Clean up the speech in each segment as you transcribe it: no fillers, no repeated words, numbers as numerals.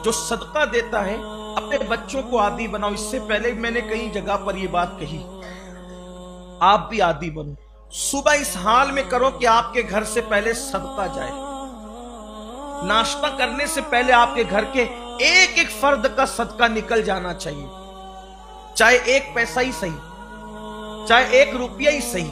जो सदका देता है अपने बच्चों को आदी बनाओ। इससे पहले मैंने कई जगह पर यह बात कही, आप भी आदी बनो। सुबह इस हाल में करो कि आपके घर से पहले सदका जाए। नाश्ता करने से पहले आपके घर के एक एक फर्द का सदका निकल जाना चाहिए, चाहे 1 पैसा ही सही, चाहे 1 रुपया ही सही।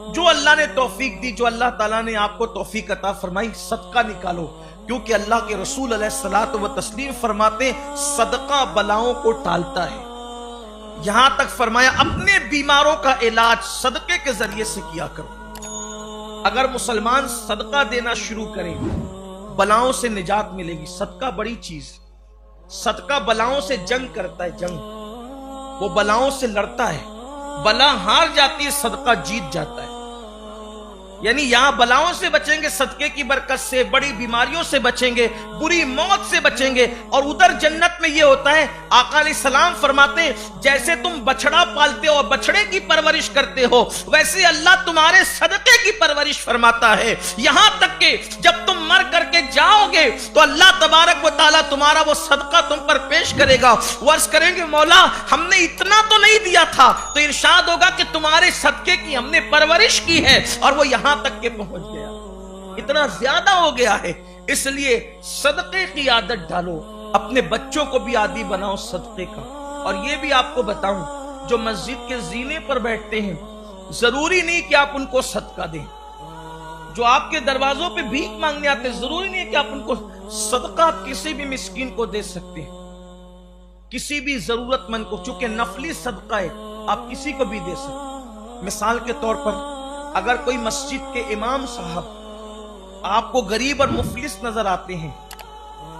जो अल्लाह ने तौफीक दी, जो अल्लाह ताला ने आपको तौफीक अता फरमाई, सदका निकालो। क्योंकि अल्लाह के रसूल अलैहिस्सलातु व तस्लीम फरमाते सदका बलाओं को टालता है। यहां तक फरमाया अपने बीमारों का इलाज सदके के जरिए से किया करो। अगर मुसलमान सदका देना शुरू करें, बलाओं से निजात मिलेगी। सदका बड़ी चीज, सदका बलाओं से जंग करता है, जंग। वो बलाओं से लड़ता है, बला हार जाती है, सदका जीत जाता है। यानी यहां बलाओं से बचेंगे सदके की बरकत से, बड़ी बीमारियों से बचेंगे, बुरी मौत से बचेंगे। और उधर जन्नत में यह होता है, आका अलैहिस्सलाम फरमाते हैं जैसे तुम बछड़ा पालते हो, बछड़े की परवरिश करते हो, वैसे अल्लाह तुम्हारे सदके की परवरिश फरमाता है। यहां तक कि जब तुम मर करके जाओगे तो अल्लाह तबारक व तआला तुम्हारा वो सदका तुम पर पेश करेगा। वर्ष करेंगे मौला हमने इतना तो नहीं दिया था, तो इरशाद होगा कि तुम्हारे सदके की हमने परवरिश की है, और वो यहां तक के पहुंच गया, इतना ज्यादा हो गया है। इसलिए सदके की आदत डालो, अपने बच्चों को भी आदी बनाओ सदके का। और ये भी आपको बताऊं, जो मस्जिद के जीने पर बैठते हैं, जरूरी नहीं कि आप उनको सदका दें। जो आपके दरवाजों पे भीख मांगने आते, जरूरी नहीं है कि आप उनको सदका, आप किसी भी मिस्कीन को दे सकते हैं, किसी भी जरूरतमंद को। चूंकि नफली सदका है, आप किसी को भी दे सकते। मिसाल के तौर पर अगर कोई मस्जिद के इमाम साहब आपको गरीब और मुफलिस नजर आते हैं,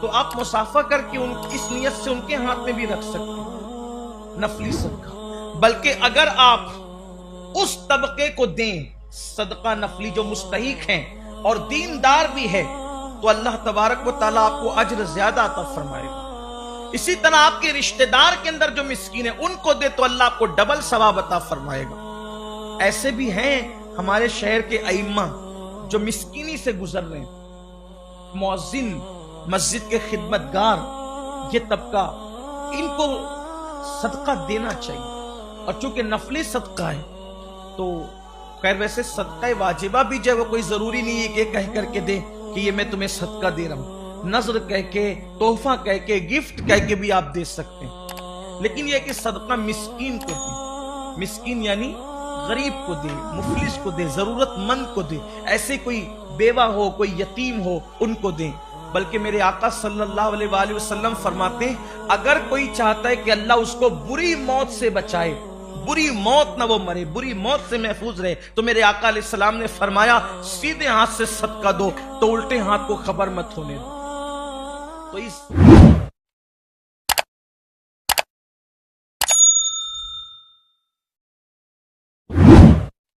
तो आप मुसाफा करके इस नियत से उनके हाथ में भी रख सकते हैं, नफली सदका। बल्कि अगर आप उस तबके को दें सदका नफली जो मुस्तहिक हैं और दीनदार भी है, तो अल्लाह तबारक व तआला आपको अज्र ज्यादा अता फरमाएगा। इसी तरह आपके रिश्तेदार के अंदर जो मिस्कीन है उनको दे तो अल्लाह आपको डबल सवाब अता फरमाएगा। ऐसे भी हैं हमारे शहर के अइम्मा जो मिस्कीनी से गुजर रहे हैं, मुअज्जिन, मस्जिद के खिदमतगार, ये तबका, इनको सदका देना चाहिए। और चूंकि नफली सदका है, तो खैर वैसे सदका वाजिबा भी जो है वो कोई जरूरी नहीं है कि कह करके दे कि ये मैं तुम्हें सदका दे रहा हूं। नजर कह के, तोहफा कह के, गिफ्ट कह के भी आप दे सकते हैं। लेकिन यह कि सदका मिस्कीन को दे, मिस्कीन यानी गरीब को दे, मुफलिस को दे, जरूरतमंद को दे। ऐसे कोई बेवा हो, कोई यतीम हो, उनको दे। बल्कि मेरे आका सल्लल्लाहु अलैहि वसल्लम फरमाते हैं अगर कोई चाहता है कि अल्लाह उसको बुरी मौत से बचाए, बुरी मौत ना वो मरे, बुरी मौत से महफूज रहे, तो मेरे आका अलैहिस्सलाम ने फरमाया सीधे हाथ से सदका दो, तो उल्टे हाथ को खबर मत होने दो। तो इस